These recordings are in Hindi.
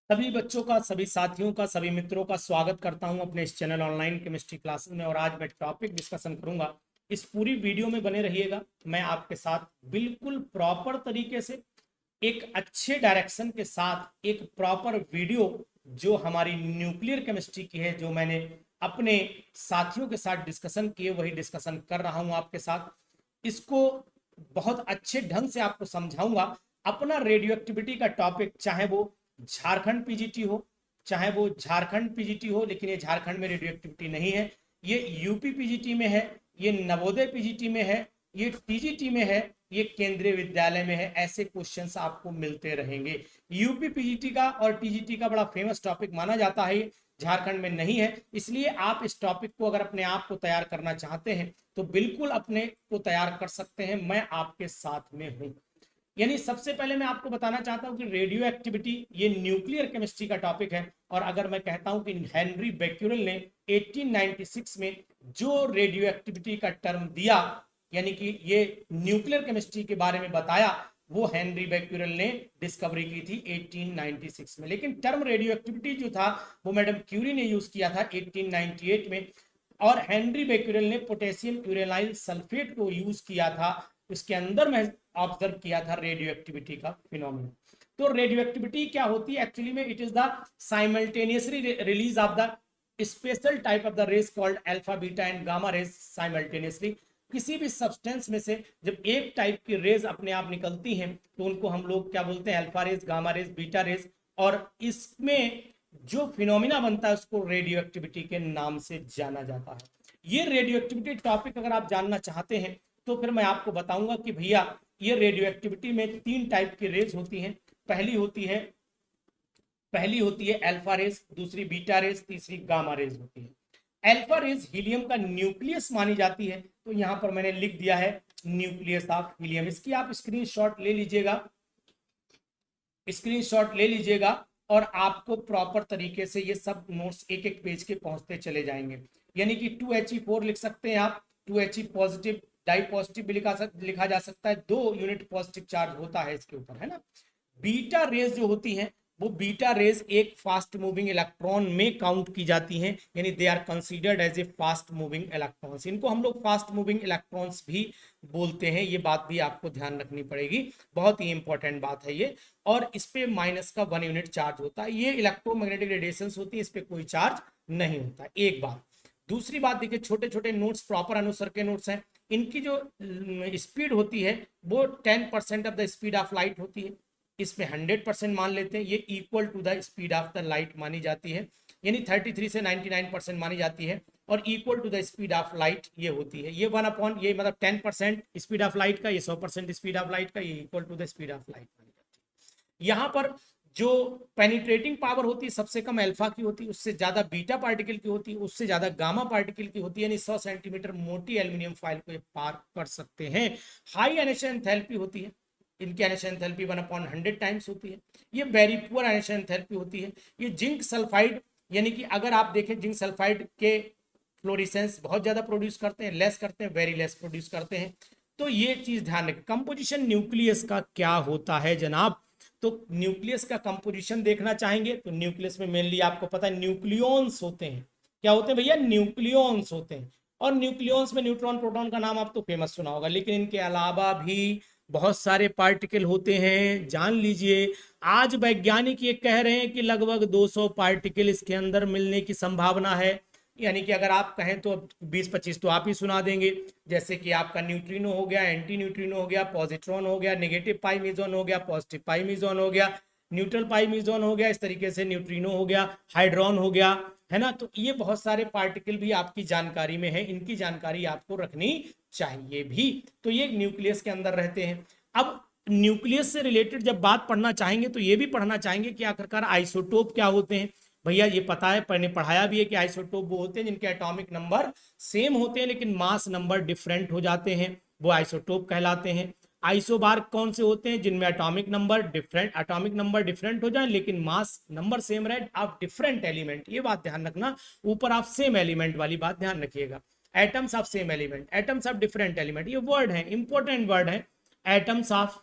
सभी बच्चों का, सभी साथियों का, सभी मित्रों का स्वागत करता हूं अपने इस चैनल ऑनलाइन केमिस्ट्री क्लासेस में। और आज मैं टॉपिक डिस्कशन करूंगा। इस पूरी वीडियो में बने रहिएगा। मैं आपके साथ बिल्कुल प्रॉपर तरीके से एक अच्छे डायरेक्शन के साथ एक प्रॉपर वीडियो जो हमारी न्यूक्लियर केमिस्ट्री की है, जो मैंने अपने साथियों के साथ डिस्कशन किए, वही डिस्कशन कर रहा हूं आपके साथ। इसको बहुत अच्छे ढंग से आपको समझाऊंगा। अपना रेडियो एक्टिविटी का टॉपिक, चाहे वो झारखंड पीजीटी हो, चाहे वो झारखंड पीजीटी हो, लेकिन ये झारखंड में रेडियो एक्टिविटी नहीं है, ये यूपी पीजीटी में है, ये नवोदय पीजीटी में है, ये टीजीटी में है, ये केंद्रीय विद्यालय में है। ऐसे क्वेश्चंस आपको मिलते रहेंगे। यूपी पीजीटी का और टीजीटी का बड़ा फेमस टॉपिक माना जाता है, झारखंड में नहीं है। इसलिए आप इस टॉपिक को अगर अपने आप को तैयार करना चाहते हैं तो बिल्कुल अपने को तैयार कर सकते हैं। मैं आपके साथ में हूं। यानी सबसे पहले मैं आपको बताना चाहता हूं कि रेडियो एक्टिविटी ये न्यूक्लियर केमिस्ट्री का टॉपिक है। और अगर मैं कहता हूं कि हेनरी बेक्यूरेल ने 1896 में जो रेडियो एक्टिविटी का टर्म दिया, यानी कि ये न्यूक्लियर केमिस्ट्री के बारे में बताया, वो हेनरी बेक्यूरेल ने डिस्कवरी की थी 1896 में। लेकिन टर्म रेडियो एक्टिविटी जो था वो मैडम क्यूरी ने यूज किया था 1898 में। और हेनरी बेक्यूरेल ने पोटेशियम यूरेनाइल सल्फेट को यूज किया था। इसके अंदर मैं ऑब्जर्व किया था रेडियो एक्टिविटी का फिनोमिना। तो रेडियो एक्टिविटी क्या होती है एक्चुअली में? It is the simultaneously release of the special type of the rays called alpha beta and gamma rays simultaneously. किसी भी सब्सटेंस में से जब एक टाइप की रेज अपने आप निकलती हैं तो उनको हम लोग क्या बोलते हैं? Alpha rays, gamma rays, beta rays. और इसमें जो फिनोमिना बनता है उसको रेडियो एक्टिविटी के नाम से जाना जाता है। ये रेडियो एक्टिविटी टॉपिक अगर आप जानना चाहते हैं तो फिर मैं आपको बताऊंगा कि भैया ये रेडियो एक्टिविटी में तीन टाइप की रेज होती हैं। पहली होती है अल्फा रेज, दूसरी बीटा रेज, तीसरी गामा रेज होती है। अल्फा रेज हीलियम का न्यूक्लियस मानी जाती है। तो यहां पर मैंने लिख दिया है न्यूक्लियस ऑफ हीलियम। इसकी आप स्क्रीनशॉट ले लीजिएगा, स्क्रीनशॉट ले लीजिएगा। और आपको प्रॉपर तरीके से ये सब नोट्स एक एक पेज के पहुंचते चले जाएंगे। यानी कि 2He4 लिख सकते हैं आप। 2He पॉजिटिव, डाई पॉजिटिव भी लिखा जा सकता है। 2 यूनिट पॉजिटिव चार्ज होता है इसके ऊपर, है ना। बीटा रेज जो होती हैं, वो बीटा रेज एक फास्ट मूविंग इलेक्ट्रॉन में काउंट की जाती हैं। यानी they are considered as a fast moving electrons. इनको हम लोग फास्ट मूविंग इलेक्ट्रॉन्स भी बोलते हैं। ये बात भी आपको ध्यान रखनी पड़ेगी, बहुत ही इंपॉर्टेंट बात है ये। और इस पे माइनस का 1 यूनिट चार्ज होता है। ये इलेक्ट्रोमैग्नेटिक रेडिएशन होती है, इस पे कोई चार्ज नहीं होता। एक बात। दूसरी बात देखिए, छोटे छोटे नोट्स प्रॉपर अनुसार के नोट्स हैं। इनकी जो स्पीड होती है वो 10% of the speed of light होती है। इसमें 100% मान लेते हैं। ये equal to the speed of the light मानी जाती है। यानी 33 से 99% मानी जाती है। और equal to the speed of light ये होती है। ये 1 अपॉन ये मतलब 10% स्पीड ऑफ लाइट का, ये 100% स्पीड ऑफ लाइट का, ये equal to the speed of light मानी जाती है। यहाँ पर जो पेनिट्रेटिंग पावर होती है सबसे कम अल्फा की होती है, उससे ज्यादा बीटा पार्टिकल की होती है, उससे ज्यादा गामा पार्टिकल की होती है। यानी 100 सेंटीमीटर मोटी एल्यूमिनियम फॉइल को ये पार कर सकते हैं। हाई इनिशियल एंथैल्पी होती है, इनकी इनिशियल एंथैल्पी 1/100 टाइम्स होती है। ये वेरी पुअर इनिशियल एंथैल्पी होती है। ये जिंक सल्फाइड, यानी कि अगर आप देखें जिंक सल्फाइड के फ्लोरिसेंस बहुत ज्यादा प्रोड्यूस करते हैं, लेस करते हैं, वेरी लेस प्रोड्यूस करते हैं। तो ये चीज ध्यान रखें। कंपोजिशन न्यूक्लियस का क्या होता है जनाब? तो न्यूक्लियस का कंपोजिशन देखना चाहेंगे तो न्यूक्लियस में मेनली आपको पता है न्यूक्लियॉन्स होते हैं। क्या होते हैं भैया? न्यूक्लियॉन्स होते हैं। और न्यूक्लियॉन्स में न्यूट्रॉन प्रोटॉन का नाम आप तो फेमस सुना होगा, लेकिन इनके अलावा भी बहुत सारे पार्टिकल होते हैं, जान लीजिए। आज वैज्ञानिक ये कह रहे हैं कि लगभग 200 पार्टिकल इसके अंदर मिलने की संभावना है। यानी कि अगर आप कहें तो 20-25 तो आप ही सुना देंगे। जैसे कि आपका न्यूट्रिनो हो गया, एंटी न्यूट्रिनो हो गया, पॉजिट्रॉन हो गया, नेगेटिव पाई मीजॉन हो गया, पॉजिटिव पाई मीजॉन हो गया, न्यूट्रल पाई मीजॉन हो गया, इस तरीके से न्यूट्रिनो हो गया, हाइड्रॉन हो गया, है ना। तो ये बहुत सारे पार्टिकल भी आपकी जानकारी में है, इनकी जानकारी आपको रखनी चाहिए भी। तो ये न्यूक्लियस के अंदर रहते हैं। अब न्यूक्लियस से रिलेटेड जब बात पढ़ना चाहेंगे तो ये भी पढ़ना चाहेंगे कि आखिरकार आइसोटोप क्या होते हैं। भैया ये पता है, पढ़ने पढ़ाया भी है कि आइसोटोप वो होते हैं जिनके एटॉमिक नंबर सेम होते हैं लेकिन मास नंबर डिफरेंट हो जाते हैं, वो आइसोटोप कहलाते हैं। आइसोबार कौन से होते हैं? जिनमें एटॉमिक नंबर डिफरेंट हो जाए लेकिन मास नंबर सेम रहे ऑफ डिफरेंट एलिमेंट। ये बात ध्यान रखना। ऊपर आप सेम एलिमेंट वाली बात ध्यान रखिएगा। Atoms of same element, atoms of different element, ये वर्ड है, इंपॉर्टेंट वर्ड है। Atoms of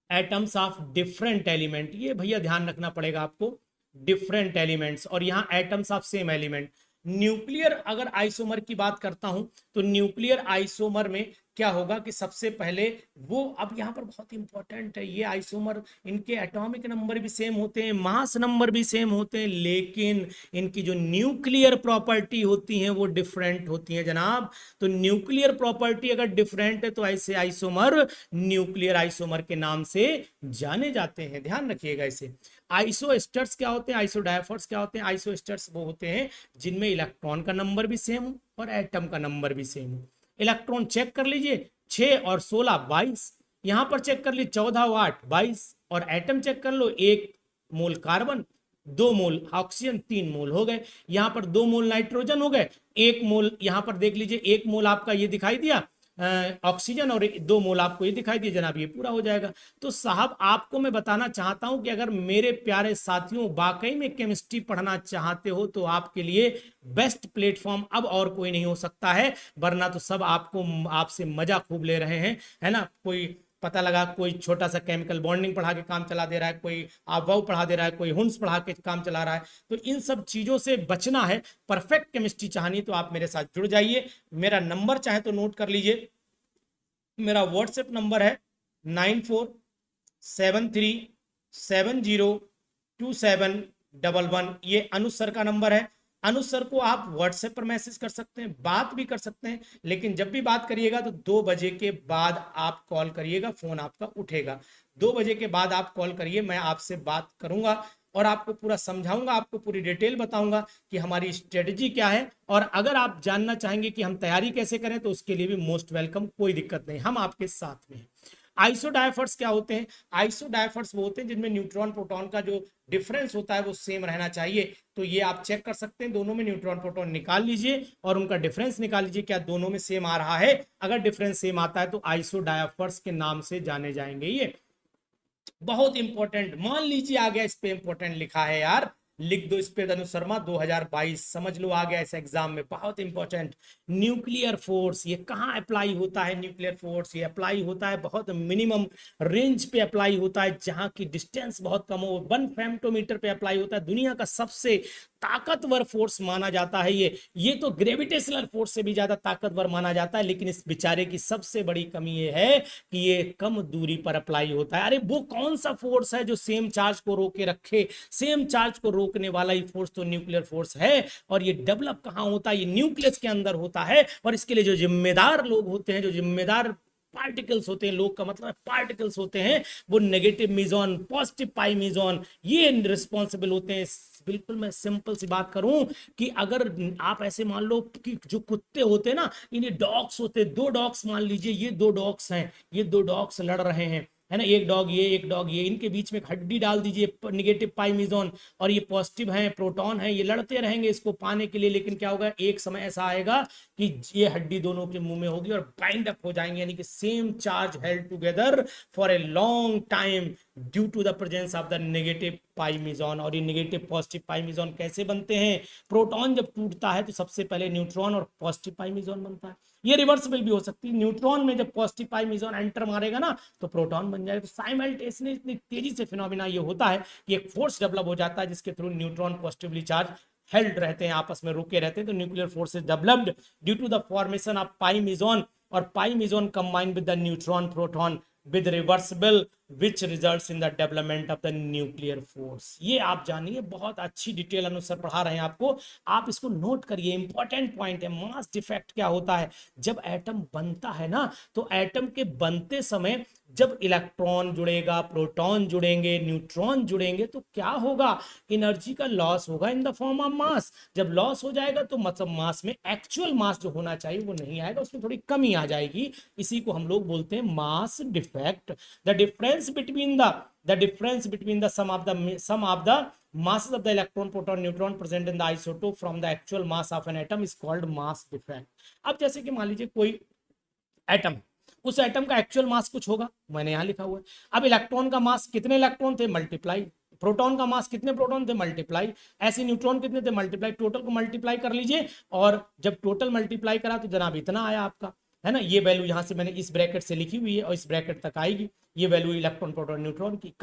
atoms of different element, ये भैया ध्यान रखना पड़ेगा आपको, डिफरेंट एलिमेंट्स, और यहां atoms of same element. Nuclear अगर आइसोमर की बात करता हूं तो न्यूक्लियर आइसोमर में क्या होगा कि सबसे पहले वो, अब यहां पर बहुत इंपॉर्टेंट है ये आइसोमर, इनके एटॉमिक नंबर भी सेम होते हैं, मास नंबर भी सेम होते हैं, लेकिन इनकी जो न्यूक्लियर प्रॉपर्टी होती है वो डिफरेंट होती है जनाब। तो न्यूक्लियर प्रॉपर्टी अगर डिफरेंट है तो ऐसे आइसोमर न्यूक्लियर आइसोमर के नाम से जाने जाते हैं, ध्यान रखिएगा इसे। आइसोएस्टर्स क्या होते हैं, आइसोडायफर्स क्या होते हैं? आइसोएस्टर्स वो होते हैं जिनमें इलेक्ट्रॉन का नंबर भी सेम हो और एटम का नंबर भी सेम हो। इलेक्ट्रॉन चेक कर लीजिए, 6 और 16 22, यहां पर चेक कर लीजिए 14 और 8 22, और एटम चेक कर लो, 1 मोल कार्बन, 2 मोल ऑक्सीजन, 3 मोल हो गए, यहां पर 2 मोल नाइट्रोजन हो गए, 1 मोल यहां पर देख लीजिए, 1 मोल आपका ये दिखाई दिया ऑक्सीजन, और 2 मोल आपको ये दिखाई दिया जनाब, ये पूरा हो जाएगा। तो साहब आपको मैं बताना चाहता हूं कि अगर मेरे प्यारे साथियों वाकई में केमिस्ट्री पढ़ना चाहते हो तो आपके लिए बेस्ट प्लेटफॉर्म अब और कोई नहीं हो सकता है, वरना तो सब आपको आपसे मजा खूब ले रहे हैं, है ना। कोई पता लगा कोई छोटा सा केमिकल बॉन्डिंग पढ़ा के काम चला दे रहा है, कोई आबवाव पढ़ा दे रहा है, कोई हुंस पढ़ा के काम चला रहा है। तो इन सब चीजों से बचना है, परफेक्ट केमिस्ट्री चाहनी तो आप मेरे साथ जुड़ जाइए। मेरा नंबर चाहे तो नोट कर लीजिए, मेरा व्हाट्सएप नंबर है 9473702711, ये अनुज सर का नंबर है। अनुज सर को आप व्हाट्सएप पर मैसेज कर सकते हैं, बात भी कर सकते हैं, लेकिन जब भी बात करिएगा तो 2 बजे के बाद आप कॉल करिएगा, फोन आपका उठेगा। 2 बजे के बाद आप कॉल करिए, मैं आपसे बात करूंगा और आपको पूरा समझाऊंगा, आपको पूरी डिटेल बताऊंगा कि हमारी स्ट्रेटजी क्या है। और अगर आप जानना चाहेंगे कि हम तैयारी कैसे करें तो उसके लिए भी मोस्ट वेलकम, कोई दिक्कत नहीं, हम आपके साथ में हैं। आइसोडायफर्स क्या होते हैं? आइसोडायफर्स वो होते हैं जिनमें न्यूट्रॉन प्रोटॉन का जो डिफरेंस होता है वो सेम रहना चाहिए। तो ये आप चेक कर सकते हैं, दोनों में न्यूट्रॉन प्रोटॉन निकाल लीजिए और उनका डिफरेंस निकाल लीजिए, क्या दोनों में सेम आ रहा है? अगर डिफरेंस सेम आता है तो आइसोडायफर्स के नाम से जाने जाएंगे। ये बहुत इंपॉर्टेंट, मान लीजिए आ गया, इस पे इंपॉर्टेंट लिखा है यार, लिख दो इस पे धनु शर्मा 2022, समझ लो आ गया इस एग्जाम में, बहुत इंपॉर्टेंट। न्यूक्लियर फोर्स ये कहाँ अप्लाई होता है? न्यूक्लियर फोर्स ये अप्लाई होता है बहुत मिनिमम रेंज पे अप्लाई होता है, जहां की डिस्टेंस बहुत कम हो, 1 फेम्टोमीटर पे अप्लाई होता है। दुनिया का सबसे ताकतवर फोर्स माना जाता है ये तो ग्रेविटेशनल फोर्स से भी ज्यादा ताकतवर माना जाता है, लेकिन इस बेचारे की सबसे बड़ी कमी ये है कि ये कम दूरी पर अप्लाई होता है। अरे वो कौन सा फोर्स है जो सेम चार्ज को रोके रखे? सेम चार्ज को रोकने वाला ही फोर्स तो न्यूक्लियर फोर्स है। और ये डेवलप कहां होता है? ये न्यूक्लियस के अंदर होता है। और इसके लिए जो जिम्मेदार लोग होते हैं, जो जिम्मेदार पार्टिकल्स होते हैं, लोग का मतलब है पार्टिकल्स होते हैं, वो नेगेटिव मीजॉन, पॉजिटिव पाई मीजॉन, ये रिस्पॉन्सिबल होते हैं। बिल्कुल मैं सिंपल सी बात करूं कि अगर आप ऐसे मान लो कि जो कुत्ते होते हैं ना, इन्हें डॉग्स होते हैं, 2 डॉग्स मान लीजिए, ये 2 डॉग्स हैं, ये 2 डॉग्स लड़ रहे हैं, है ना, एक डॉग ये एक डॉग ये, इनके बीच में एक हड्डी डाल दीजिए निगेटिव पाई मीजॉन, और ये पॉजिटिव है प्रोटॉन है, ये लड़ते रहेंगे इसको पाने के लिए। लेकिन क्या होगा, एक समय ऐसा आएगा कि ये हड्डी दोनों के मुंह में होगी और बाइंड अप हो जाएंगे, यानी कि same charge held together for a long time due to the presence of the negative pi meson. और ये नेगेटिव पॉजिटिव पाई मीजॉन कैसे बनते हैं? प्रोटॉन जब टूटता है तो सबसे पहले न्यूट्रॉन और पॉजिटिव पाई मीजॉन बनता है। ये रिवर्सिबल भी हो सकती है, न्यूट्रॉन में जब पॉजिटिव पाई मीजॉन एंटर मारेगा ना तो प्रोटॉन बन जाएगा। तो साइमल्टेनियसली इतनी तेजी से फिनोमिना ये होता है कि एक फोर्स डेवलप हो जाता है जिसके through neutron positively charge held रहते हैं, आपस में रुके रहते हैं। तो nuclear force is developed due to the formation of pi meson, और pi meson combined with the neutron proton with reversible which results in the development of the nuclear force। ये आप जानिए, बहुत अच्छी डिटेल अनुसार पढ़ा रहे हैं आपको, आप इसको नोट करिए, इंपॉर्टेंट पॉइंट है। मास डिफेक्ट क्या होता है? जब एटम बनता है ना, तो एटम के बनते समय जब इलेक्ट्रॉन जुड़ेगा, प्रोटॉन जुड़ेंगे, न्यूट्रॉन जुड़ेंगे, तो क्या होगा? एनर्जी का लॉस होगा इन द फॉर्म ऑफ मास। जब लॉस हो जाएगा तो मतलब मास में एक्चुअल मास जो होना चाहिए वो नहीं आएगा, उसमें थोड़ी कमी आ जाएगी। इसी को हम लोग बोलते हैं mass defect. The difference between the sum of the masses of the electron, proton, neutron present in the isotope from the actual mass of an atom is called mass defect। अब जैसे कि मान लीजिए कोई एटम, उस एटम का एक्चुअल मास कुछ होगा, मैंने यहां लिखा हुआ है। अब इलेक्ट्रॉन का मास कितने इलेक्ट्रॉन थे? मल्टीप्लाई। प्रोटॉन का मास कितने प्रोटॉन थे? मल्टीप्लाई। ऐसे न्यूट्रॉन कितने थे? मल्टीप्लाई। टोटल को मल्टीप्लाई कर लीजिए, और जब टोटल मल्टीप्लाई करा तो जनाब इतना आया आपका। है ना, ये वैल्यू यहाँ से मैंने इस ब्रैकेट से लिखी हुई है और इस ब्रैकेट तक आएगी, ये वैल्यू इलेक्ट्रॉन प्रोटॉन न्यूट्रॉन की।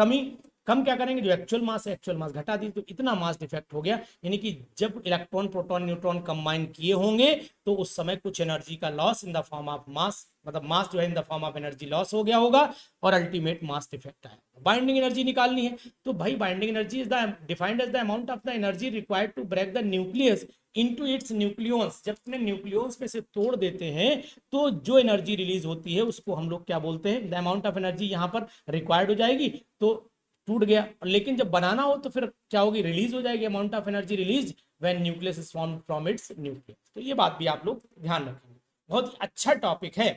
कम क्या करेंगे, जो एक्चुअल मास है एक्चुअल मास घटा दी, तो इतना मास डिफेक्ट हो गया। यानी कि जब इलेक्ट्रॉन प्रोटॉन न्यूट्रॉन कंबाइन किए होंगे तो उस समय कुछ एनर्जी का loss in the form of mass, मतलब मास जो है in the form of energy loss हो गया होगा और अल्टीमेट मास डिफेक्ट आया। बाइंडिंग एनर्जी निकालनी है, तो भाई binding energy is the defined as the amount of the energy required to break the nucleus into its nucleons. जब अपने न्यूक्लियंस में से तोड़ देते हैं तो जो एनर्जी रिलीज होती है उसको हम लोग क्या बोलते हैं, द अमाउंट ऑफ एनर्जी यहाँ पर रिक्वायर्ड हो जाएगी, तो टूट गया। लेकिन जब बनाना हो तो फिर क्या होगी, रिलीज हो जाएगी, amount of energy release when nucleus is formed from its nucleus. तो ये बात भी आप लोग ध्यान रखेंगे, बहुत ही अच्छा टॉपिक है।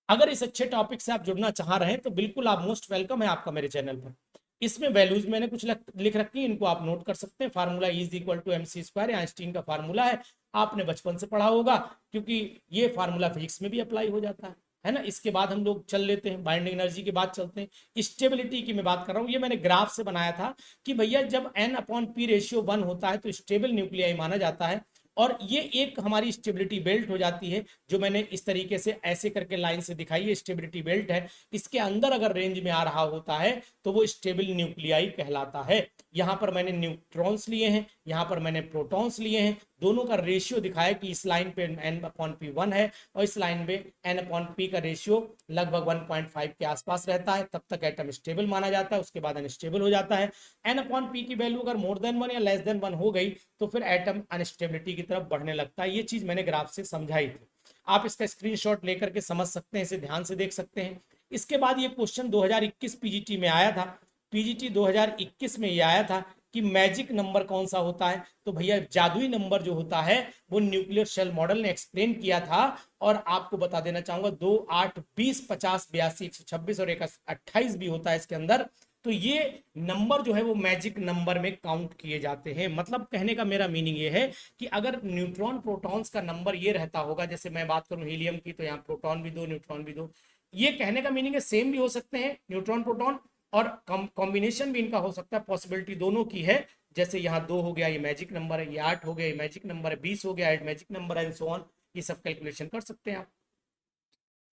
अगर इस अच्छे टॉपिक से आप जुड़ना चाह रहे हैं तो बिल्कुल आप मोस्ट वेलकम है आपका मेरे चैनल पर। इसमें वैल्यूज मैंने कुछ लिख रखी है, इनको आप नोट कर सकते हैं। Formula is equal to MC square, Einstein का फार्मूला है, आपने बचपन से पढ़ा होगा क्योंकि ये फार्मूला फिजिक्स में भी अप्लाई हो जाता है ना। इसके बाद हम लोग चल लेते हैं बाइंडिंग एनर्जी के बाद चलते हैं स्टेबिलिटी की मैं बात कर रहा हूँ। ये मैंने ग्राफ से बनाया था कि भैया जब N/P रेशियो 1 होता है तो स्टेबल न्यूक्लियाई माना जाता है, और ये एक हमारी स्टेबिलिटी बेल्ट हो जाती है, जो मैंने इस तरीके से ऐसे करके लाइन से दिखाई है, स्टेबिलिटी बेल्ट है। इसके अंदर अगर रेंज में आ रहा होता है तो वो स्टेबल न्यूक्लियाई कहलाता है। यहाँ पर मैंने न्यूट्रॉन्स लिए हैं, यहाँ पर मैंने प्रोटॉन्स लिए हैं, दोनों का रेशियो दिखाया कि इस लाइन पे N/P 1 है और इस लाइन पे N/P का रेशियो लगभग 1.5 के आसपास रहता है, तब तक एटम स्टेबल माना जाता है, उसके बाद अनस्टेबल हो जाता है। N/P की वैल्यू अगर मोर देन 1 या लेस देन 1 हो गई तो फिर एटम अनस्टेबिलिटी की तरफ बढ़ने लगता है। ये चीज मैंने ग्राफ से समझाई थी, आप इसका स्क्रीनशॉट लेकर के समझ सकते हैं, इसे ध्यान से देख सकते हैं। इसके बाद ये क्वेश्चन 2021 पीजीटी में आया था, पीजीटी 2021 में ये आया था कि मैजिक नंबर कौन सा होता है। तो भैया जादुई नंबर जो होता है वो न्यूक्लियर शेल मॉडल ने एक्सप्लेन किया था, और आपको बता देना चाहूंगा 2, 8, 20, 50, 82, 126 और 28 भी होता है इसके अंदर। तो ये नंबर जो है वो मैजिक नंबर में काउंट किए जाते हैं। मतलब कहने का मेरा मीनिंग ये है कि अगर न्यूट्रॉन प्रोटॉन्स का नंबर ये रहता होगा, जैसे मैं बात करूं हीलियम की, तो यहाँ प्रोटॉन भी 2 न्यूट्रॉन भी 2, ये कहने का मीनिंग है सेम भी हो सकते हैं न्यूट्रॉन प्रोटॉन, और कॉम्बिनेशन भी इनका हो सकता है, पॉसिबिलिटी दोनों की है। जैसे यहाँ 2 हो गया ये मैजिक नंबर है, ये 8 हो गया ये मैजिक नंबर है, 20 हो गया ये मैजिक नंबर है, एंड सो ऑन। ये सब कैलकुलेशन कर सकते हैं आप।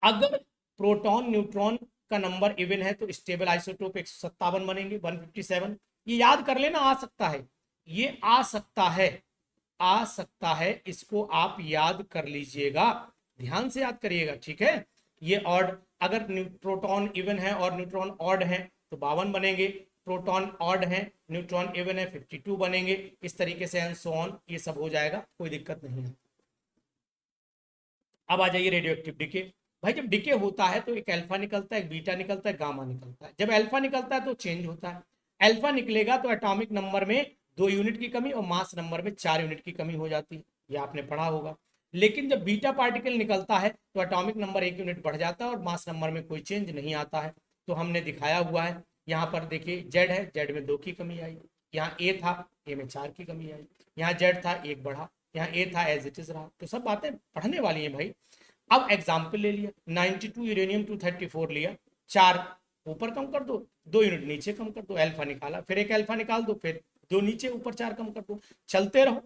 अगर प्रोटॉन न्यूट्रॉन का नंबर इवन है तो स्टेबल आइसोटोप 157 बनेंगे, 157। ये याद कर लेना, आ सकता है, ये आ सकता है, आ सकता है, इसको आप याद कर लीजिएगा, ध्यान से याद करिएगा, ठीक है। ये ऑड, अगर प्रोटॉन इवन है और न्यूट्रॉन ऑड है तो 52 बनेंगे, प्रोटॉन ऑड है न्यूट्रॉन इवन है 52 बनेंगे, इस तरीके से एंड सो ऑन, ये सब हो जाएगा, कोई दिक्कत नहीं है। अब आ जाइए रेडियो एक्टिव डिके। भाई जब डिके होता है तो एक अल्फा निकलता है, एक बीटा निकलता है, गामा निकलता है। जब अल्फा निकलता है तो चेंज होता है, अल्फा निकलेगा तो एटॉमिक नंबर में 2 यूनिट की कमी और मास नंबर में 4 यूनिट की कमी हो जाती है, ये आपने पढ़ा होगा। लेकिन जब बीटा पार्टिकल निकलता है तो एटॉमिक नंबर 1 यूनिट बढ़ जाता है और मास नंबर में कोई चेंज नहीं आता है। तो हमने दिखाया हुआ है, यहाँ पर देखिए जेड है, जेड में 2 की कमी आई, यहाँ ए था, ए में 4 की कमी आई, यहाँ जेड था 1 बढ़ा, यहाँ ए था एज इट इज रहा। तो सब बातें पढ़ने वाली हैं भाई। अब एग्जाम्पल ले लिया, 92 यूरेनियम 234 लिया, 4 ऊपर कम कर दो, 2 यूनिट नीचे कम कर दो, अल्फा निकाला, फिर एक अल्फा निकाल दो, फिर 2 नीचे, ऊपर 4 कम कर दो, चलते रहो,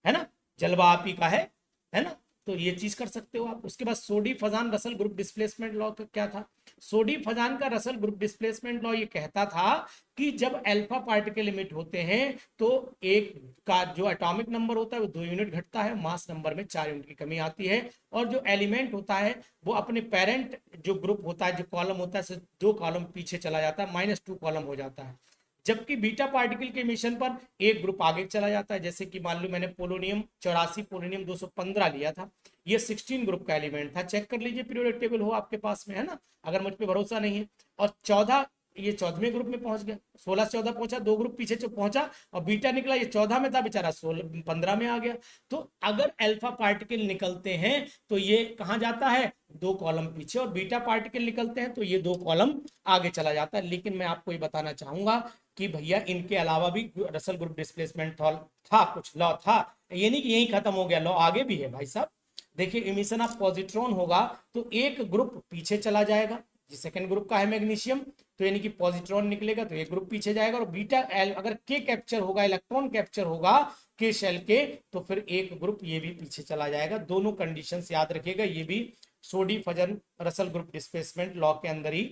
है ना, जलवा आप ही का है ना। तो ये चीज कर सकते हो आप। उसके बाद सोडी Fazan Russell group displacement law का क्या था, सोडी फजान का रसल ग्रुप डिस्प्लेसमेंट लॉ ये कहता था कि जब अल्फा पार्टिकल इमिट होते हैं तो एक का जो एटॉमिक नंबर होता है वो 2 यूनिट घटता है, मास नंबर में 4 यूनिट की कमी आती है, और जो एलिमेंट होता है वो अपने पेरेंट जो ग्रुप होता है, जो कॉलम होता है, सिर्फ 2 कॉलम पीछे चला जाता है, -2 कॉलम हो जाता है। जबकि बीटा पार्टिकल के मिशन पर एक ग्रुप आगे चला जाता है। जैसे कि मान लो मैंने पोलोनियम 84 पोलोनियम 215 लिया था, ये 16 ग्रुप का एलिमेंट था, चेक कर लीजिए पीरियोडिक टेबल हो आपके पास में, है ना, अगर मुझ पे भरोसा नहीं है। और 14 ये 14वें ग्रुप में पहुंच गया, 16 से 14 पहुंचा, 2 ग्रुप पीछे पहुंचा, और बीटा निकला ये 14 में था बेचारा, 15 में आ गया। तो अगर अल्फा पार्टिकल निकलते हैं तो ये कहां जाता है, 2 कॉलम पीछे, और बीटा पार्टिकल निकलते हैं तो ये 2 कॉलम आगे चला जाता है। लेकिन मैं आपको ये बताना चाहूंगा कि भैया इनके अलावा भी रसल ग्रुप डिस्प्लेसमेंट था, कुछ लॉ था, ये नहीं कि यही खत्म हो गया, लॉ आगे भी है भाई साहब। देखिए इमिशन ऑफ पॉजिट्रॉन होगा तो एक ग्रुप पीछे चला जाएगा, जिस सेकंड ग्रुप का है मैग्नीशियम, तो यानी कि पॉजिट्रॉन निकलेगा तो एक ग्रुप पीछे जाएगा, और बीटा अगर के कैप्चर होगा, इलेक्ट्रॉन कैप्चर होगा के शेल के, तो फिर एक ग्रुप ये भी पीछे चला जाएगा। दोनों कंडीशंस याद रखिएगा, ये भी सोडी फजन रसल ग्रुप डिस्प्लेसमेंट लॉ के अंदर ही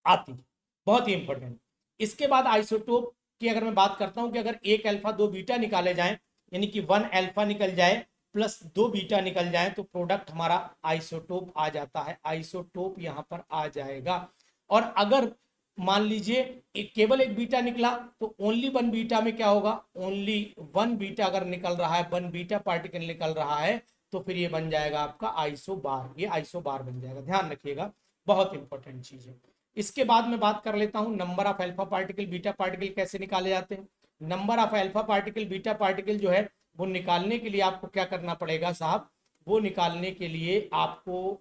आती है, बहुत ही इंपॉर्टेंट। इसके बाद आइसोटोप की अगर मैं बात करता हूं कि अगर एक अल्फा दो बीटा निकाले जाए, यानी कि 1 अल्फा निकल जाए प्लस 2 बीटा निकल जाए, तो प्रोडक्ट हमारा आइसोटोप आ जाता है, आइसोटोप यहां पर आ जाएगा। और अगर मान लीजिए केवल एक बीटा निकला तो ओनली 1 बीटा में क्या होगा, ओनली 1 बीटा अगर निकल रहा है, 1 बीटा पार्टिकल निकल रहा है, तो फिर ये बन जाएगा आपका आइसो बार, ये आइसो बार बन जाएगा, ध्यान रखिएगा, बहुत इंपॉर्टेंट चीज है। इसके बाद मैं बात कर लेता हूं number of alpha particle beta particle कैसे निकाले जाते हैं। Number of alpha particle beta particle जो है वो निकालने के लिए आपको क्या करना पड़ेगा साहब, वो निकालने के लिए आपको,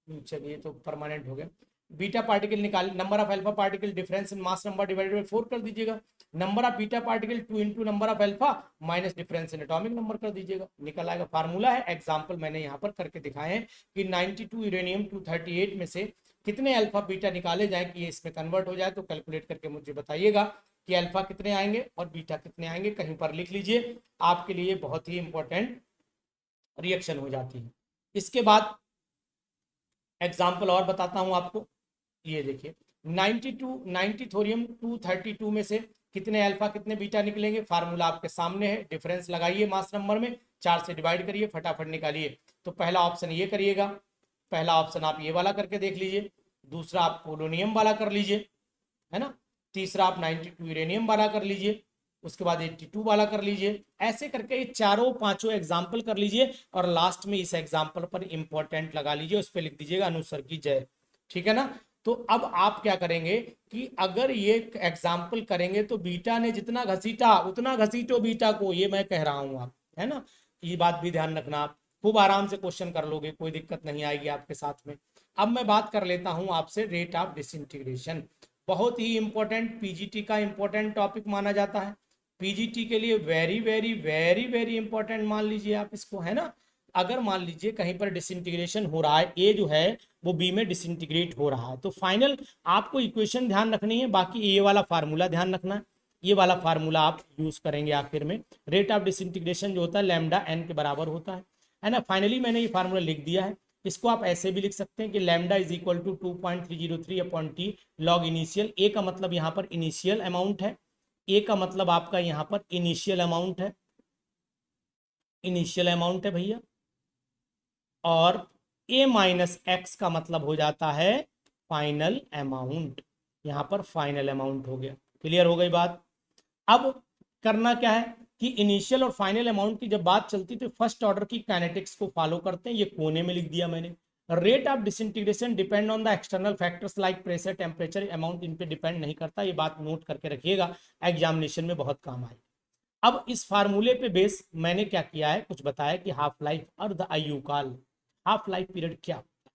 चलिए तो परमानेंट हो गया, बीटा पार्टिकल निकाल, number of alpha particle difference in mass number divided by 4 कर दीजिएगा, number of beta particle 2 into number of alpha minus difference in atomic number कर दीजिएगा, निकल आएगा। फार्मूला है, एग्जांपल मैंने यहाँ पर करके दिखाए हैं कि 92 यूरेनियम 238 में से कितने अल्फा बीटा निकाले जाए कि ये इसमें कन्वर्ट हो जाए, तो कैलकुलेट करके मुझे बताइएगा कि अल्फा कितने आएंगे और बीटा कितने आएंगे, कहीं पर लिख लीजिए, आपके लिए बहुत ही इंपॉर्टेंट रिएक्शन हो जाती है। इसके बाद एग्जाम्पल और बताता हूं आपको, ये देखिए 90 थोरियम 232 में से कितने अल्फा कितने बीटा निकलेंगे, फार्मूला आपके सामने है, डिफरेंस लगाइए मास नंबर में, 4 से डिवाइड करिए, फटाफट निकालिए। तो पहला ऑप्शन ये करिएगा, पहला ऑप्शन आप ये वाला करके देख लीजिए, दूसरा आप पोलोनियम वाला कर लीजिए, है ना, तीसरा आप 92 यूरेनियम वाला कर लीजिए, उसके बाद 82 वाला कर लीजिए, ऐसे करके ये चारों पांचों एग्जाम्पल कर लीजिए और लास्ट में इस एग्जाम्पल पर इंपॉर्टेंट लगा लीजिए, उस पर लिख दीजिएगा अनुसर की जय, ठीक है ना। तो अब आप क्या करेंगे कि अगर ये एग्जाम्पल करेंगे तो बीटा ने जितना घसीटा उतना घसीटो बीटा को, ये मैं कह रहा हूं आप, है ना, ये बात भी ध्यान रखना, आप खूब आराम से क्वेश्चन कर लोगे, कोई दिक्कत नहीं आएगी आपके साथ में। अब मैं बात कर लेता हूं आपसे रेट ऑफ डिसइंटीग्रेशन, बहुत ही इंपॉर्टेंट, पीजीटी का इंपॉर्टेंट टॉपिक माना जाता है, पीजीटी के लिए very very very very important मान लीजिए आप इसको, है ना। अगर मान लीजिए कहीं पर डिसइंटीग्रेशन हो रहा है, ए जो है वो बी में डिसइंटीग्रेट हो रहा है, तो फाइनल आपको इक्वेशन ध्यान रखनी है, बाकी ये वाला फार्मूला ध्यान रखना है, ये वाला फार्मूला आप यूज करेंगे आखिर में। रेट ऑफ डिसइंटीग्रेशन जो होता है लैम्डा एन के बराबर होता है ना। फाइनली मैंने ये फार्मूला लिख दिया है, इसको आप ऐसे भी लिख सकते हैं कि lambda is equal to 2.303 upon T log initial, A का मतलब यहाँ पर इनिशियल अमाउंट है, ए का मतलब आपका यहाँ पर इनिशियल अमाउंट है, इनिशियल अमाउंट है भैया, और ए माइनस एक्स का मतलब हो जाता है फाइनल अमाउंट, यहाँ पर फाइनल अमाउंट हो गया, क्लियर हो गई बात। अब करना क्या है कि इनिशियल और फाइनल अमाउंट की जब बात चलती तो फर्स्ट ऑर्डर की काइनेटिक्स को फॉलो करते हैं, ये कोने में लिख दिया मैंने। Rate of disintegration depend on the external factors like pressure temperature amount, इन पे डिपेंड नहीं करता, ये बात नोट करके रखिएगा, एग्जामिनेशन में बहुत काम आए। अब इस फार्मूले पे बेस मैंने क्या किया है, कुछ बताया कि हाफ लाइफ अर्ध आयुकाल, हाफ लाइफ पीरियड क्या होता है।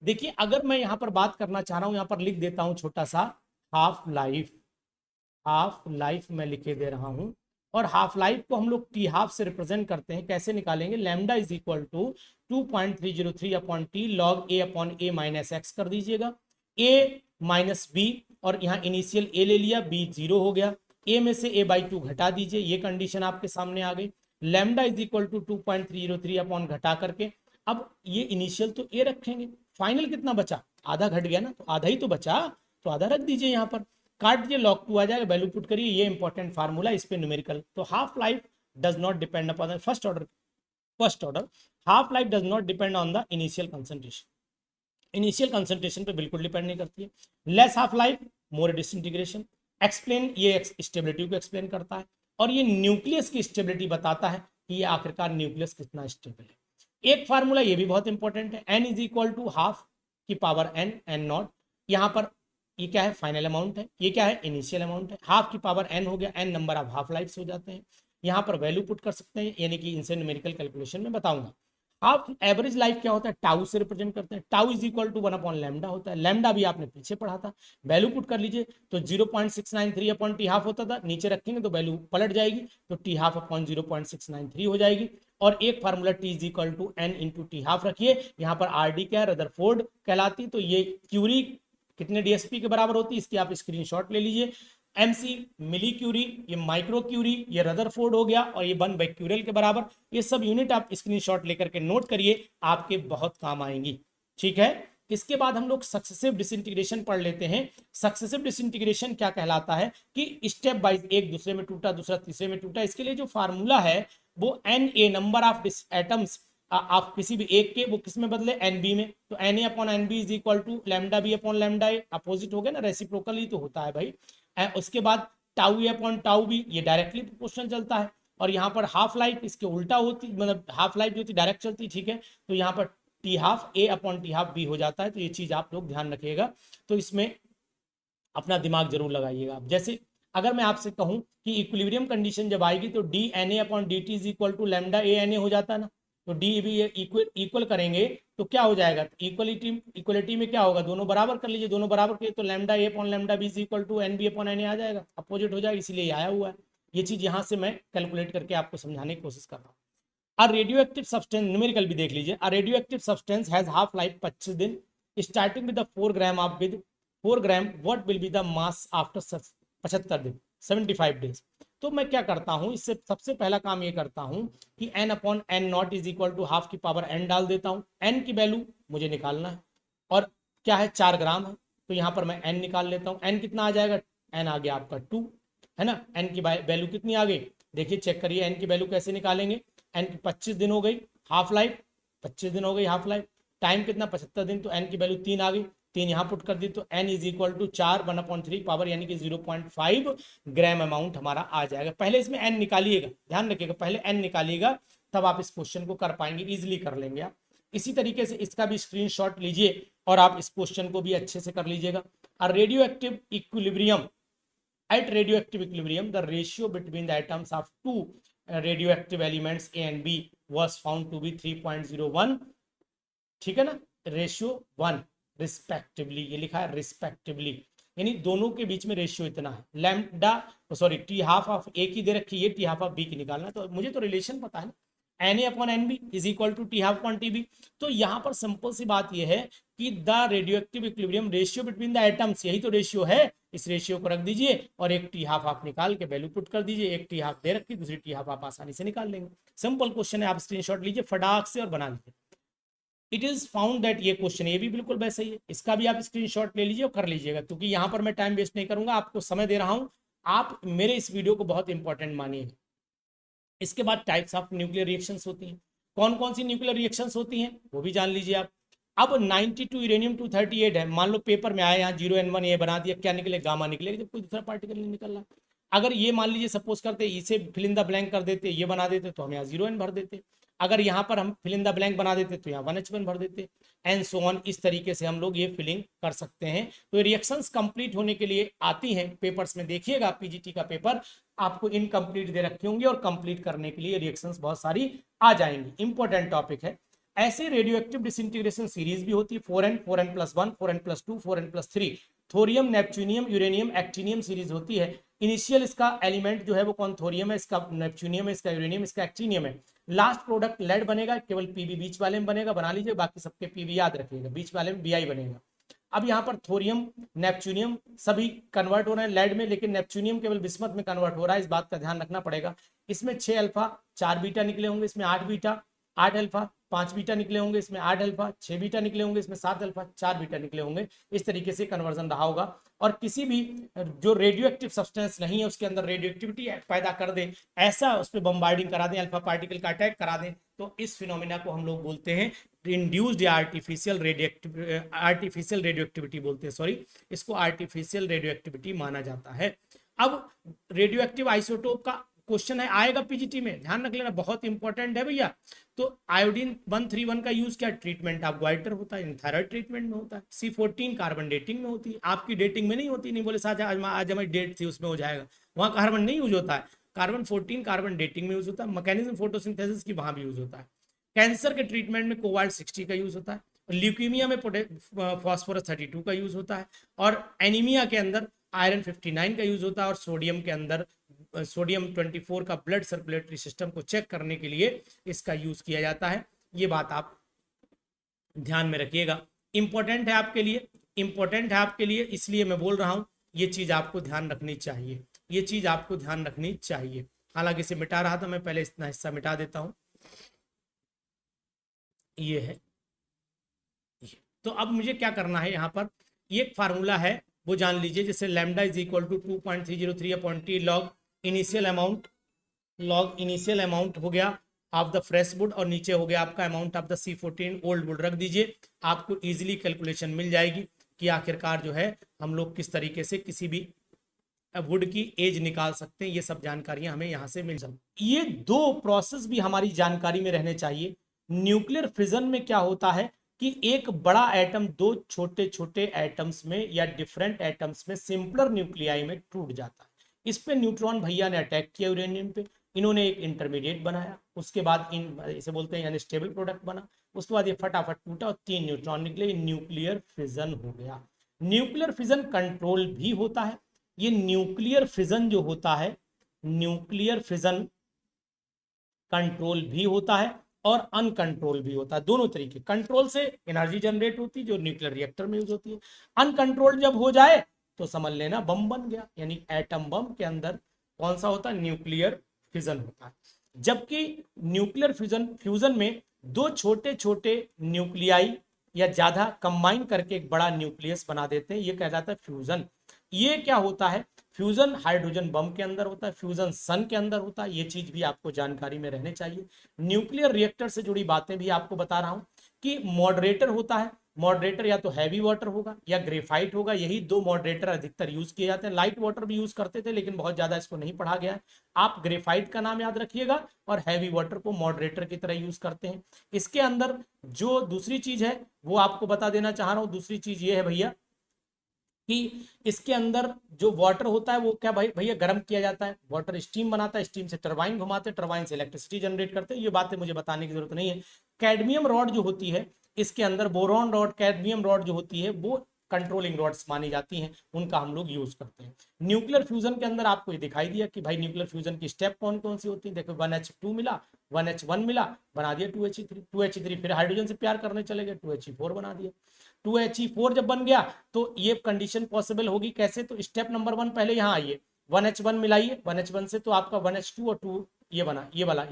देखिए अगर मैं यहाँ पर बात करना चाह रहा हूँ, यहाँ पर लिख देता हूँ छोटा सा हाफ लाइफ, हाफ लाइफ मैं लिखे दे रहा हूँ, और हाफ लाइफ को हम लोग टी हाफ से रिप्रेजेंट करते हैं, कैसे निकालेंगे, lambda is equal to 2.303 upon T log a upon a minus x कर दीजिएगा, ए माइनस बी, और यहाँ इनिशियल ए ले लिया, बी 0 हो गया, ए में से ए बाई 2 घटा दीजिए, ये कंडीशन आपके सामने आ गई। Lambda is equal to 2.303 upon घटा करके, अब ये इनिशियल तो ए रखेंगे, फाइनल कितना बचा, आधा घट गया ना, तो आधा ही तो बचा, तो आधा रख दीजिए, यहाँ पर काट दीजिए, लॉग 2 आ जाएगा, वैल्यू पुट करिए, ये इंपॉर्टेंट फार्मूला, इस पे न्यूमेरिकल। तो half life does not depend upon first order half life does not depend on the initial concentration, initial concentration पे बिल्कुल डिपेंड नहीं करती है। Less half life more disintegration, explain, ये स्टेबिलिटी को एक्सप्लेन करता है, और ये न्यूक्लियस की स्टेबिलिटी बताता है कि ये आखिरकार न्यूक्लियस कितना स्टेबल है। एक फार्मूला ये भी बहुत इंपॉर्टेंट है, n is equal to half की पावर एन, एन नॉट, यहाँ पर ये क्या है, फाइनल अमाउंट है, ये क्या है, इनिशियल अमाउंट है, हाफ की पावर एन हो गया, n number of half life हो जाते हैं, यहाँ पर वैल्यू पुट कर सकते हैं, यानी कि इनसे न्यूमेरिकल कैलकुलेशन में बताऊंगा। हाफ एवरेज लाइफ क्या होता है, टाउ से रिप्रेजेंट करते हैं, tau is equal to 1 upon lambda होता है, लैम्डा भी आपने पीछे पढ़ा था, वैल्यू पुट कर लीजिए, तो 0.693 अपॉन टी हाफ होता था, नीचे रखेंगे तो वैल्यू पलट जाएगी, तो टी हाफ अपॉन 0.693 हो जाएगी। और एक formula t is equal to n into t half रखिए, यहाँ पर आर डी क्या है, रदरफोर्ड कहलाती, तो ये क्यूरी कितने डीएसपी के बराबर होती है, इसकी आप स्क्रीनशॉट ले लीजिए, MC मिली क्यूरी, ये माइक्रो क्यूरी, ये रदरफोर्ड हो गया, और ये 1/क्यूरेल के बराबर। ये सब यूनिट आप स्क्रीनशॉट लेकर के नोट करिए, आपके बहुत काम आएंगी। ठीक है, इसके बाद हम लोग सक्सेसिव डिसइंटीग्रेशन पढ़ लेते हैं। सक्सेसिव डिसइंटीग्रेशन क्या कहलाता है कि स्टेप वाइज एक दूसरे में टूटा, दूसरा तीसरे में टूटा। इसके लिए जो फार्मूला है वो Na नंबर ऑफ एटम्स आप किसी भी एक के, वो किस में बदले, Nb में। तो Na upon Nb is equal to lambda B upon lambda A, opposite हो गया ना, रेसिप्रोकल ही तो होता है भाई। उसके बाद टाउ ए अपॉन टाउ बी, ये डायरेक्टली प्रोपोर्शनल चलता है। और यहाँ पर हाफ लाइफ इसके उल्टा होती, मतलब हाफ लाइफ जो थी डायरेक्ट चलती, ठीक है। तो यहाँ पर टी हाफ ए अपॉन टी हाफ बी हो जाता है। तो ये चीज आप लोग ध्यान रखिएगा, तो इसमें अपना दिमाग जरूर लगाइएगा आप। जैसे अगर मैं आपसे कहूं कि इक्विलिब्रियम कंडीशन जब आएगी तो d N A upon d t is equal to lambda A N A हो जाता है ना। तो डी भी इक्वल करेंगे तो क्या हो जाएगा, इक्वलिटी में क्या होगा, दोनों बराबर कर लीजिए, दोनों बराबर करिए तो lambda A upon lambda B is equal to N B upon N A आ जाएगा, अपोजिट हो जाएगा, इसीलिए ये आया हुआ है। ये चीज यहाँ से मैं कैलकुलेट करके आपको समझाने की कोशिश कर रहा हूँ। अ रेडियोएक्टिव सब्सटेंस, न्यूमेरिकल भी देख लीजिए, a radioactive substance has half life 25 दिन, starting with 4 gram of with 4 gram, what will be the mass after 75 दिन, 75 डेज। तो मैं क्या करता हूं, इससे सबसे पहला काम ये करता हूं कि n upon n naught is equal to half की पावर n डाल देता हूं। n की वैल्यू मुझे निकालना है, और क्या है, 4 ग्राम है, तो यहां पर मैं n निकाल लेता हूं। n कितना आ जाएगा, n आ गया आपका 2, है ना। n की वैल्यू कितनी आ गई, देखिए चेक करिए, n की वैल्यू कैसे निकालेंगे। n की 25 दिन हो गई, हाफ लाइफ 25 दिन हो गई, हाफ लाइफ, टाइम कितना 75 दिन, तो n की वैल्यू 3 आ गई, 3 यहाँ पुट कर दी, तो n is equal to 4 1/3 power, यानी कि 0.5 ग्राम अमाउंट हमारा आ जाएगा। पहले इसमें n निकालिएगा, ध्यान रखिएगा, पहले n निकालिएगा, तब आप इस क्वेश्चन को कर पाएंगे, इजिली कर लेंगे आप। इसी तरीके से इसका भी स्क्रीनशॉट लीजिए और आप इस क्वेश्चन को भी अच्छे से कर लीजिएगा। Radio active equilibrium, at radioactive equilibrium the ratio between the atoms of two radioactive elements A and B was found to be 3.01, ठीक है ना, रेशियो 1 रिस्पेक्टिवली, ये लिखा है रिस्पेक्टिवली, यानी दोनों के बीच में रेशियो इतना है। Lambda sorry T half of A की दे रखी है, टी हाफ ऑफ बी की निकालना, तो मुझे तो रिलेशन पता है ना, Na upon N B is equal to T half upon T B. तो यहाँ पर सिंपल सी बात यह है कि the radioactive equilibrium ratio between the atoms, यही तो रेशियो है, इस रेशियो को रख दीजिए और एक टी हाफ आप निकाल के वैल्यू पुट कर दीजिए। एक टी हाफ दे रखी, दूसरी टी हाफ आप आसानी से निकाल लेंगे। सिंपल क्वेश्चन है, आप स्क्रीनशॉट लीजिए फटाक से और बना लीजिए। इट इज फाउंड दैट, ये क्वेश्चन ये भी बिल्कुल वैसे ही है, इसका भी आप स्क्रीनशॉट ले लीजिए और कर लीजिएगा, क्योंकि यहाँ पर मैं टाइम वेस्ट नहीं करूंगा, आपको समय दे रहा हूं, आप मेरे इस वीडियो को बहुत इंपॉर्टेंट मानिए। इसके बाद टाइप्स ऑफ न्यूक्लियर रिएक्शंस होती हैं, कौन कौन सी न्यूक्लियर रिएक्शंस होती हैं वो भी जान लीजिए आप। अब 92 यूरेनियम 238 है, मान लो पेपर में आया यहाँ 0N1 ये बना दिया, क्या निकले, गामा निकलेगा, जब कोई दूसरा पार्टिकल नहीं निकल रहा। अगर ये मान लीजिए सपोज करते इसे फिल इन द ब्लैंक कर देते, ये बना देते, तो हम यहाँ 0N भर देते। अगर यहाँ पर हम फिल इन द ब्लैंक बना देते तो यहाँ 1H1 भर देते, एंड सो ऑन। इस तरीके से हम लोग ये फिलिंग कर सकते हैं। तो रिएक्शंस कंप्लीट होने के लिए आती हैं पेपर्स में, देखिएगा पीजीटी का पेपर आपको इनकम्प्लीट दे रखे होंगे और कंप्लीट करने के लिए रिएक्शंस बहुत सारी आ जाएंगी, इंपॉर्टेंट टॉपिक है। ऐसे रेडियोएक्टिव डिसइंटीग्रेशन सीरीज भी होती है, 4n 4n+1 4n+2 4n+3, thorium neptunium uranium actinium series होती है। इनिशियल इसका एलिमेंट जो है वो कौन, थोरियम है, इसका नेपच्यूनियम है, इसका यूरेनियम, इसका एक्टिनियम है। लास्ट प्रोडक्ट लेड बनेगा, केवल पीबी बीच वाले में बनेगा, बना लीजिए, बाकी सबके पीबी याद रखिएगा, बीच वाले में बीआई बनेगा। अब यहाँ पर थोरियम नेपच्यूनियम सभी कन्वर्ट हो रहे हैं लेड में, लेकिन नेपच्यूनियम केवल बिस्मथ में कन्वर्ट हो रहा है, इस बात का ध्यान रखना पड़ेगा। इसमें 6 अल्फा 4 बीटा निकले होंगे, इसमें 8 बीटा 8 अल्फा 5 बीटा निकले होंगे, इसमें 8 अल्फा 6 बीटा निकले होंगे, इसमें 7 अल्फा 4 बीटा निकले होंगे। इस तरीके से कन्वर्जन रहा होगा। और किसी भी जो रेडियो एक्टिव सब्सटेंस नहीं है उसके अंदर रेडियो एक्टिविटी पैदा कर दे, ऐसा उस पर बम्बार्डिंग करा दें, अल्फा पार्टिकल का अटैक करा दें, तो इस फिनोमिना को हम लोग बोलते हैं इंड्यूस्ड आर्टिफिशियल रेडियो एक्टिविटी बोलते हैं, सॉरी, इसको आर्टिफिशियल रेडियो एक्टिविटी माना जाता है। अब रेडियो एक्टिव आइसोटोप का क्वेश्चन है, आएगा पीजीटी में, ध्यान रख लेना, बहुत इंपॉर्टेंट है भैया। तो आयोडीन 131 का यूज क्या, ट्रीटमेंट ऑफ ग्वाइटर होता है, थायराइड ट्रीटमेंट में होता है। C14 कार्बन डेटिंग में होती है, आपकी डेटिंग में नहीं होती, नहीं बोले साथ आज हमारी डेट थी उसमें हो जाएगा, वहां कार्बन नहीं यूज होता है। कार्बन 14 कार्बन डेटिंग में यूज होता है, मैकेनिज्म फोटोसिंथेसिस की वहां भी यूज होता है। कैंसर के ट्रीटमेंट में कोबाल्ट 60 का यूज होता है, ल्यूकीमिया में फॉस्फोरस 32 का यूज होता है, और एनीमिया के अंदर आयरन 59 का यूज होता है, और सोडियम के अंदर सोडियम 24 का ब्लड सर्कुलेटरी सिस्टम को चेक करने के लिए इसका यूज किया जाता है। ये बात आप ध्यान में रखिएगा, इंपॉर्टेंट है आपके लिए, इंपॉर्टेंट है आपके लिए, इसलिए मैं बोल रहा हूं ये चीज आपको ध्यान रखनी चाहिए, ये चीज आपको ध्यान रखनी चाहिए। हालांकि इसे मिटा रहा था मैं, पहले इतना हिस्सा मिटा देता हूं। ये है ये। तो अब मुझे क्या करना है, यहाँ पर ये एक फार्मूला है वो जान लीजिए, जैसे lambda is equal to 2.303 upon T log initial amount, log initial amount हो गया ऑफ द फ्रेश वुड, और नीचे हो गया आपका amount of the C14 old would. रख दीजिए, आपको इजीली कैलकुलेशन मिल जाएगी कि आखिरकार जो है हम लोग किस तरीके से किसी भी वुड की एज निकाल सकते हैं। ये सब जानकारियां हमें यहाँ से मिल जाती। ये दो प्रोसेस भी हमारी जानकारी में रहने चाहिए। न्यूक्लियर फिजन में क्या होता है कि एक बड़ा एटम दो छोटे छोटे एटम्स में या डिफरेंट एटम्स में सिंपलर न्यूक्लियाई में टूट जाता है। इस पे न्यूट्रॉन भैया ने अटैक किया यूरेनियम पे, इन्होंने एक इंटरमीडिएट बनाया, उसके बाद इसे बोलते हैं अनस्टेबल प्रोडक्ट बना, उसके बाद ये फटाफट टूटा और 3 न्यूट्रॉन निकले, न्यूक्लियर फिजन हो गया। न्यूक्लियर फिजन कंट्रोल भी होता है। ये न्यूक्लियर फिजन जो होता है, न्यूक्लियर फिजन कंट्रोल भी होता है और अनकंट्रोल भी होता है, दोनों तरीके। कंट्रोल से एनर्जी जनरेट होती है जो न्यूक्लियर रिएक्टर में यूज होती है, अनकंट्रोल जब हो जाए तो समझ लेना बम बन गया, यानी एटम बम के अंदर कौन सा होता है, न्यूक्लियर फिजन होता है। जबकि न्यूक्लियर फ्यूजन में दो छोटे छोटे न्यूक्लियाई या ज्यादा कंबाइन करके एक बड़ा न्यूक्लियस बना देते हैं, ये कह जाता है फ्यूजन। ये क्या होता है, फ्यूजन हाइड्रोजन बम के अंदर होता है, फ्यूजन सन के अंदर होता है। ये चीज भी आपको जानकारी में रहने चाहिए। न्यूक्लियर रिएक्टर से जुड़ी बातें भी आपको बता रहा हूं कि मॉडरेटर होता है, मॉडरेटर या तो हैवी वाटर होगा या ग्रेफाइट होगा, यही दो मॉडरेटर अधिकतर यूज किए जाते हैं। लाइट वाटर भी यूज करते थे लेकिन बहुत ज्यादा इसको नहीं पढ़ा गया है। आप ग्रेफाइट का नाम याद रखिएगा और हैवी वाटर को मॉडरेटर की तरह यूज करते हैं। इसके अंदर जो दूसरी चीज है वो आपको बता देना चाह रहा हूं। दूसरी चीज ये है भैया कि इसके अंदर जो वाटर होता है वो क्या भाई भैया गर्म किया जाता है, वाटर स्टीम बनाता है, स्टीम से टरबाइन घुमाते हैं, टरबाइन से इलेक्ट्रिसिटी जनरेट करते हैं। ये बातें मुझे बताने की जरूरत नहीं है। कैडमियम रॉड जो होती है इसके अंदर, बोरॉन रॉड, कैडमियम रॉड जो होती है वो कंट्रोलिंग रॉड्स मानी जाती हैं, उनका हम लोग यूज करते हैं। न्यूक्लियर फ्यूजन के अंदर आपको ये दिखाई दिया कि भाई न्यूक्लियर फ्यूजन की स्टेप कौन कौन सी होती है। देखो 1H2 मिला, 1H1 मिला, बना दिया 2He3, 2He3 फिर हाइड्रोजन से प्यार करने चले गए, 2He4 बना दिया। 2He4 जब बन गया तो ये कंडीशन पॉसिबल होगी कैसे, तो स्टेप नंबर 1 पहले यहाँ आइए, 1H1 मिलाइए, 1H1 से तो आपका 1H2 और 2 ये बना, ये वाला,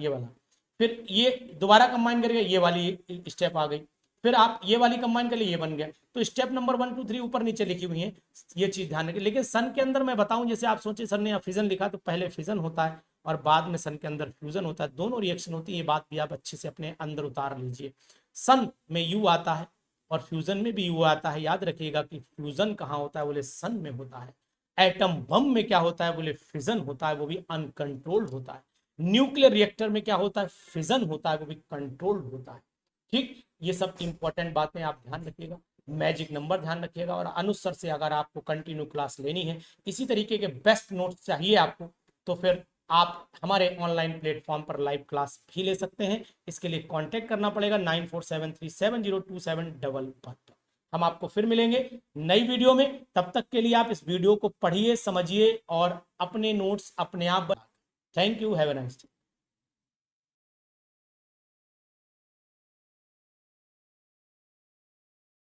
फिर ये दोबारा कंबाइन करके ये वाली स्टेप आ गई, फिर आप ये वाली कंबाइन कर लिए, ये बन गया। तो स्टेप नंबर 1 2 3 ऊपर नीचे लिखी हुई है, ये चीज ध्यान रखिए। लेकिन सन के अंदर मैं बताऊं, जैसे आप सोचे सर ने यहाँ फिजन लिखा तो पहले फिजन होता है और बाद में सन के अंदर फ्यूजन होता है, दोनों रिएक्शन होती है। ये बात भी आप अच्छे से अपने अंदर उतार लीजिए। सन में यू आता है और फ्यूजन में भी यू आता है। याद रखिएगा कि फ्यूजन कहाँ होता है, बोले सन में होता है। एटम बम में क्या होता है, बोले फिजन होता है, वो भी अनकंट्रोल्ड होता है। न्यूक्लियर रिएक्टर में क्या होता है, फिजन होता है, वो भी कंट्रोल्ड होता है। ठीक, ये सब इंपॉर्टेंट बातें आप ध्यान रखिएगा, मैजिक नंबर ध्यान रखिएगा। और अनुसार से अगर आपको कंटिन्यू क्लास लेनी है, इसी तरीके के बेस्ट नोट्स चाहिए आपको, तो फिर आप हमारे ऑनलाइन प्लेटफॉर्म पर लाइव क्लास भी ले सकते हैं। इसके लिए कांटेक्ट करना पड़ेगा 94737027 पर। हम आपको फिर मिलेंगे नई वीडियो में, तब तक के लिए आप इस वीडियो को पढ़िए, समझिए और अपने नोट्स अपने आप। Thank you, have a nice day.